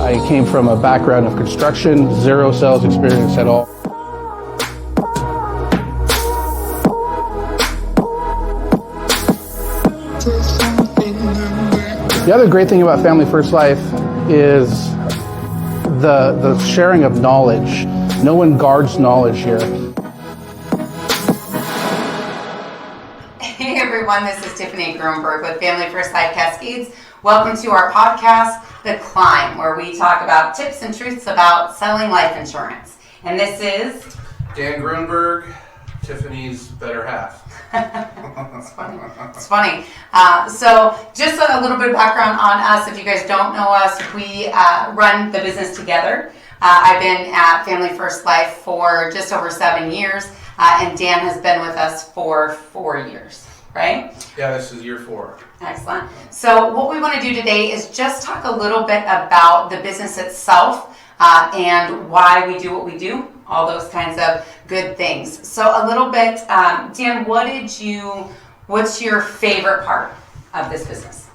I came from a background of construction, zero sales experience at all. The other great thing about Family First Life is the sharing of knowledge. No one guards knowledge here. Hey everyone, this is Tiffany Gruenberg with Family First Life Cascades. Welcome to our podcast, The Climb, where we talk about tips and truths about selling life insurance. And this is Dan Gruenberg, Tiffany's better half. It's funny. So just a little bit of background on us. If you guys don't know us, we run the business together. I've been at Family First Life for just over 7 years, and Dan has been with us for 4 years, right? Yeah, this is year 4. Excellent. So what we want to do today is just talk a little bit about the business itself and why we do what we do, all those kinds of good things. So a little bit, Dan, what's your favorite part of this business?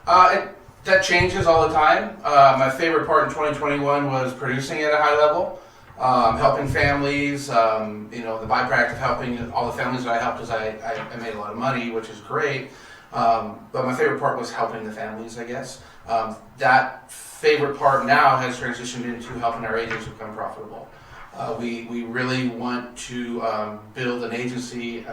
That changes all the time. My favorite part in 2021 was producing at a high level, helping families. The byproduct of helping all the families that I helped is I made a lot of money, which is great. But my favorite part was helping the families, I guess. That favorite part now has transitioned into helping our agents become profitable. We really want to build an agency,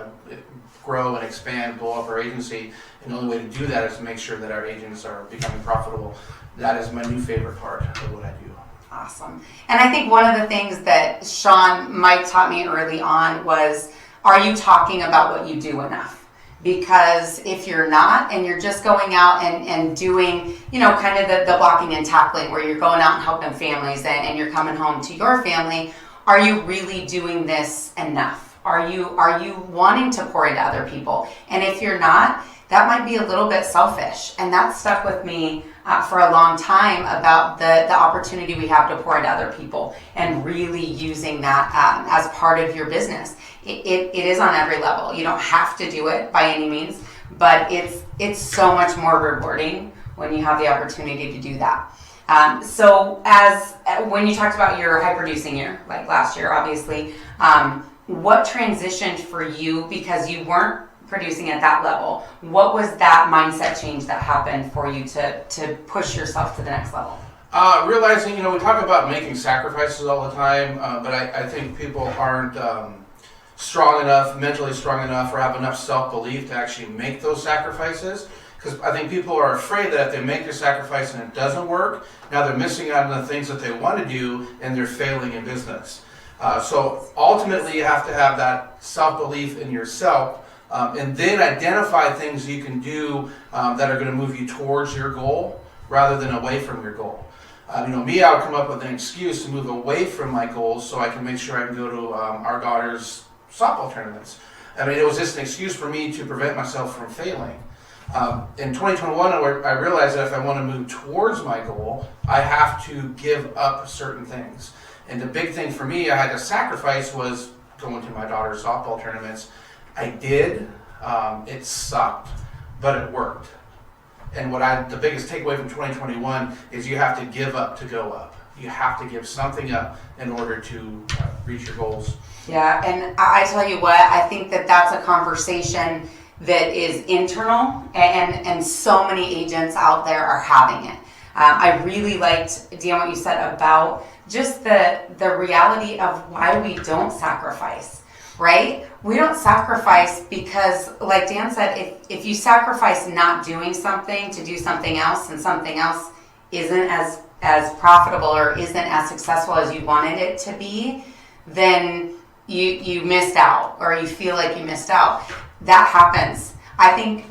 grow and expand, blow up our agency, and the only way to do that is to make sure that our agents are becoming profitable. That is my new favorite part of what I do. Awesome. And I think one of the things that Mike taught me early on was, are you talking about what you do enough? Because if you're not, and you're just going out and doing, kind of the blocking and tackling, where you're going out and helping families and you're coming home to your family, are you really doing this enough? Are you wanting to pour into other people? And if you're not, that might be a little bit selfish. And that stuck with me for a long time about the opportunity we have to pour into other people and really using that as part of your business. It is on every level. You don't have to do it by any means, but it's so much more rewarding when you have the opportunity to do that. So when you talked about your high producing year, like last year, obviously, what transitioned for you because you weren't producing at that level? What was that mindset change that happened for you to push yourself to the next level? Realizing, we talk about making sacrifices all the time, but I think people aren't strong enough, mentally strong enough, or have enough self-belief to actually make those sacrifices. Because I think people are afraid that if they make the sacrifice and it doesn't work, now they're missing out on the things that they want to do and they're failing in business. So ultimately you have to have that self-belief in yourself and then identify things you can do that are going to move you towards your goal rather than away from your goal. I would come up with an excuse to move away from my goals so I can make sure I can go to our daughter's softball tournaments. It was just an excuse for me to prevent myself from failing. In 2021, I realized that if I want to move towards my goal, I have to give up certain things. And the big thing for me I had to sacrifice was going to my daughter's softball tournaments. I did. It sucked, but it worked. And the biggest takeaway from 2021 is you have to give up to go up. You have to give something up in order to reach your goals. Yeah, and I tell you what, I think that's a conversation that is internal, and so many agents out there are having it. I really liked, Dan, what you said about just the reality of why we don't sacrifice, right? We don't sacrifice because, like Dan said, if you sacrifice not doing something to do something else, and something else isn't as profitable or isn't as successful as you wanted it to be, then you missed out, or you feel like you missed out. That happens. I think,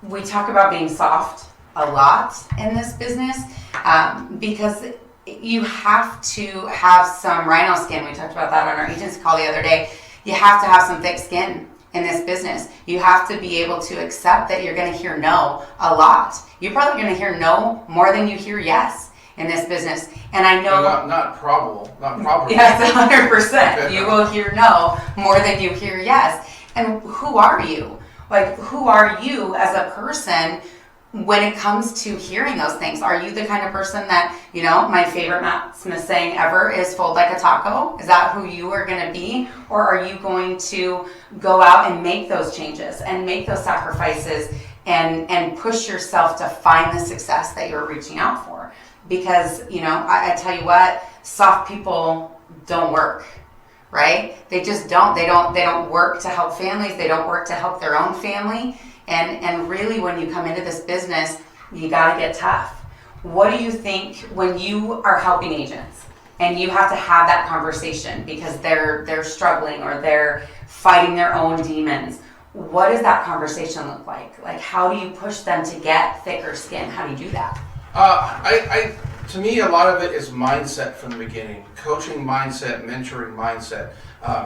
we talk about being soft a lot in this business because you have to have some rhino skin. We talked about that on our agency call the other day. You have to have some thick skin in this business. You have to be able to accept that you're going to hear no a lot. You're probably going to hear no more than you hear yes in this business. And I know... Not probable. Yes, 100%. You will hear no more than you hear yes. And who are you? Like, who are you as a person when it comes to hearing those things, are you the kind of person that, my favorite Matt Smith saying ever is fold like a taco? Is that who you are going to be? Or are you going to go out and make those changes and make those sacrifices and push yourself to find the success that you're reaching out for? Because, I tell you what, soft people don't work, right? They just don't. They don't work to help families. They don't work to help their own family. And really, when you come into this business, you got to get tough. What do you think when you are helping agents and you have to have that conversation because they're struggling or they're fighting their own demons? What does that conversation look like? Like, how do you push them to get thicker skin? How do you do that? To me, a lot of it is mindset from the beginning. Coaching mindset, mentoring mindset.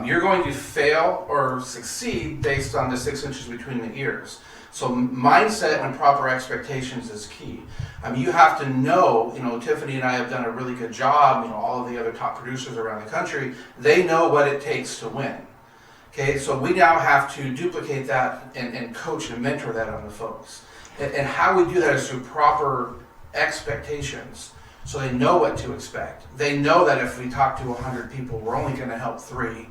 You're going to fail or succeed based on the 6 inches between the ears. So mindset and proper expectations is key. You have to know, Tiffany and I have done a really good job, all of the other top producers around the country, they know what it takes to win. Okay, so we now have to duplicate that and coach and mentor that on the folks. And how we do that is through proper expectations. So they know what to expect. They know that if we talk to 100 people, we're only going to help 3.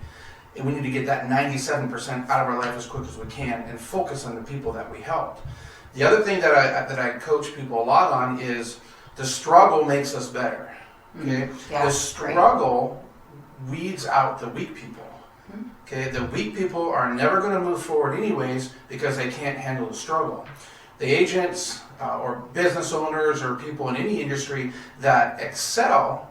And we need to get that 97% out of our life as quick as we can and focus on the people that we helped. The other thing that I coach people a lot on is the struggle makes us better. Okay? Yeah, the struggle weeds out the weak people. Okay? The weak people are never going to move forward anyways because they can't handle the struggle. The agents or business owners or people in any industry that excel,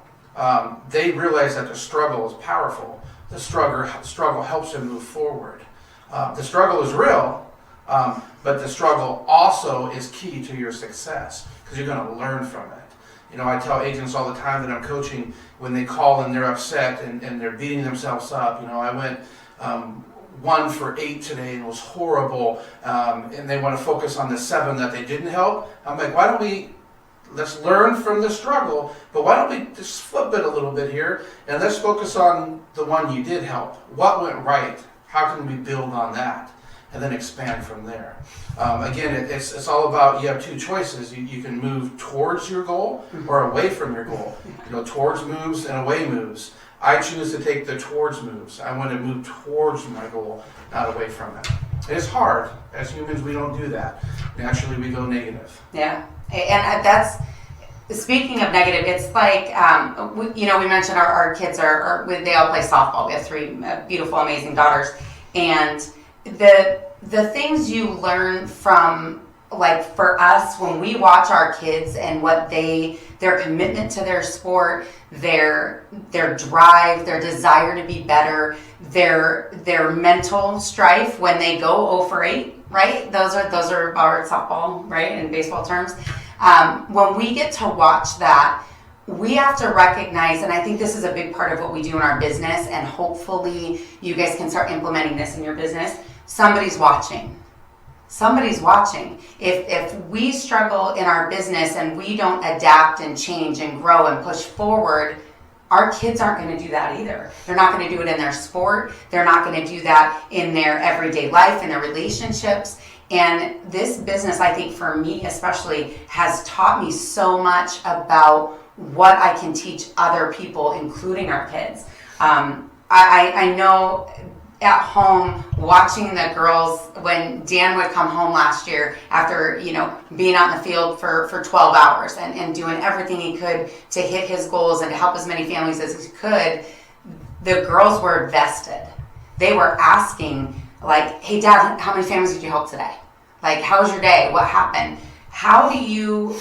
they realize that the struggle is powerful. The struggle helps them move forward. The struggle is real, but the struggle also is key to your success because you're going to learn from it. I tell agents all the time that I'm coaching when they call and they're upset and they're beating themselves up. I went 1 for 8 today and it was horrible, and they want to focus on the 7 that they didn't help. I'm like, let's learn from the struggle, but why don't we just flip it a little bit here and let's focus on the one you did help. What went right? How can we build on that? And then expand from there. Again, it's all about, you have 2 choices. You can move towards your goal or away from your goal. Towards moves and away moves. I choose to take the towards moves. I want to move towards my goal, not away from it. It's hard. As humans, we don't do that. Naturally, we go negative. Yeah. And that's, speaking of negative, it's like, we mentioned our kids they all play softball. We have 3 beautiful, amazing daughters. And the things you learn from, like for us, when we watch our kids and what their commitment to their sport, their drive, their desire to be better, their mental strife when they go 0 for 8, right? Those are our softball, right, in baseball terms. When we get to watch that, we have to recognize, and I think this is a big part of what we do in our business, and hopefully you guys can start implementing this in your business. Somebody's watching. Somebody's watching. If we struggle in our business and we don't adapt and change and grow and push forward, our kids aren't going to do that either. They're not going to do it in their sport. They're not going to do that in their everyday life, in their relationships. And this business, I think for me especially, has taught me so much about what I can teach other people, including our kids. I know at home, watching the girls, when Dan would come home last year after, being out in the field for 12 hours and doing everything he could to hit his goals and to help as many families as he could, the girls were vested. They were asking, like, hey, Dad, how many families did you help today? Like, how was your day? What happened? How do you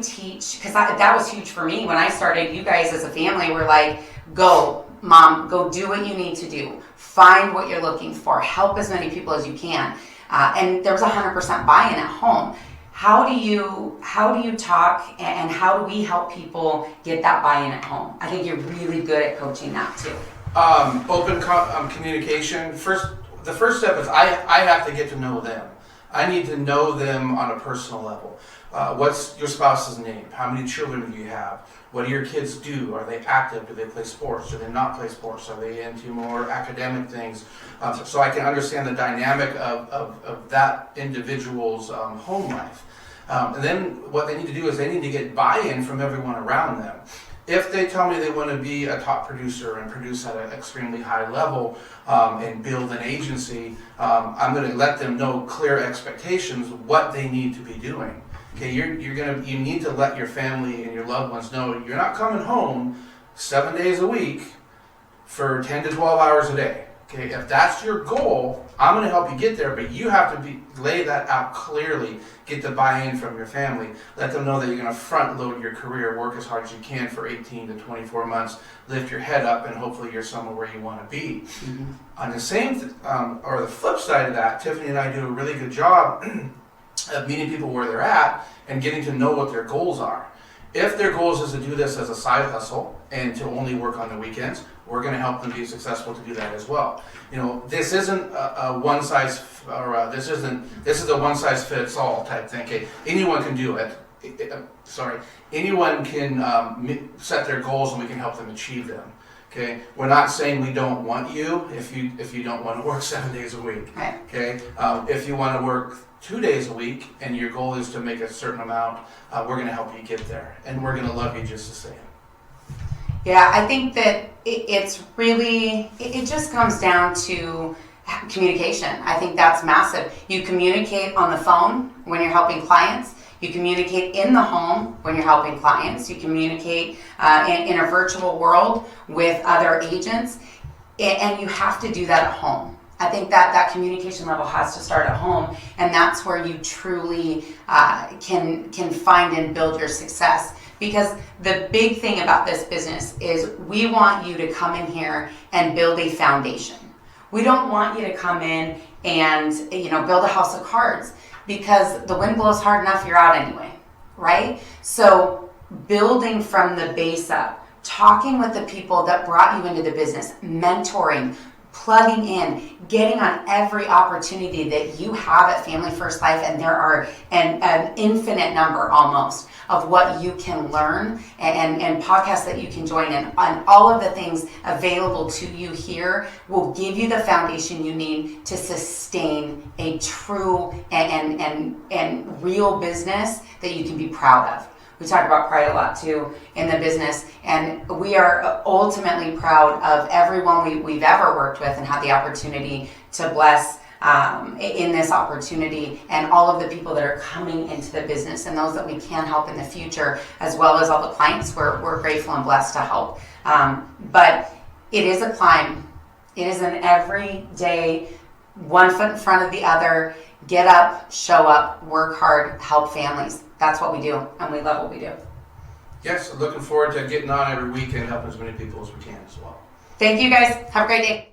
teach? Because that was huge for me when I started. You guys as a family were like, go, Mom, go do what you need to do. Find what you're looking for. Help as many people as you can. And there was 100% buy-in at home. How do you talk and how do we help people get that buy-in at home? I think you're really good at coaching that too. Open communication. The first step is I have to get to know them. I need to know them on a personal level. What's your spouse's name? How many children do you have? What do your kids do? Are they active? Do they play sports? Do they not play sports? Are they into more academic things? So I can understand the dynamic of that individual's home life. And then what they need to do is they need to get buy-in from everyone around them. If they tell me they want to be a top producer and produce at an extremely high level and build an agency, I'm going to let them know clear expectations, what they need to be doing. Okay, you need to let your family and your loved ones know you're not coming home 7 days a week for 10 to 12 hours a day. Okay, if that's your goal, I'm going to help you get there, but you have to lay that out clearly, get the buy-in from your family, let them know that you're going to front load your career, work as hard as you can for 18 to 24 months, lift your head up, and hopefully you're somewhere where you want to be. Mm-hmm. On the same, or the flip side of that, Tiffany and I do a really good job of meeting people where they're at and getting to know what their goals are. If their goals is to do this as a side hustle and to only work on the weekends, we're going to help them be successful to do that as well. You know, this isn't a one size, or this is a one size fits all type thing. Okay, anyone can do it. Anyone can set their goals and we can help them achieve them. Okay, we're not saying we don't want you if you don't want to work 7 days a week. Okay, if you want to work 2 days a week and your goal is to make a certain amount, we're going to help you get there, and we're going to love you just the same. Yeah, I think that it's really, it just comes down to communication. I think that's massive. You communicate on the phone when you're helping clients. You communicate in the home when you're helping clients. You communicate in a virtual world with other agents, and you have to do that at home. I think that communication level has to start at home, and that's where you truly can find and build your success. Because the big thing about this business is we want you to come in here and build a foundation. We don't want you to come in and build a house of cards, because the wind blows hard enough, you're out anyway, right? So building from the base up, talking with the people that brought you into the business, mentoring, plugging in, getting on every opportunity that you have at Family First Life, and there are an infinite number almost of what you can learn and podcasts that you can join in, and all of the things available to you here will give you the foundation you need to sustain a true and real business that you can be proud of. We talk about pride a lot too in the business, and we are ultimately proud of everyone we've ever worked with and had the opportunity to bless in this opportunity, and all of the people that are coming into the business and those that we can help in the future, as well as all the clients we're grateful and blessed to help. But it is a climb. It is an everyday, one foot in front of the other, get up, show up, work hard, help families. That's what we do, and we love what we do. Yes, looking forward to getting on every week and helping as many people as we can as well. Thank you guys. Have a great day.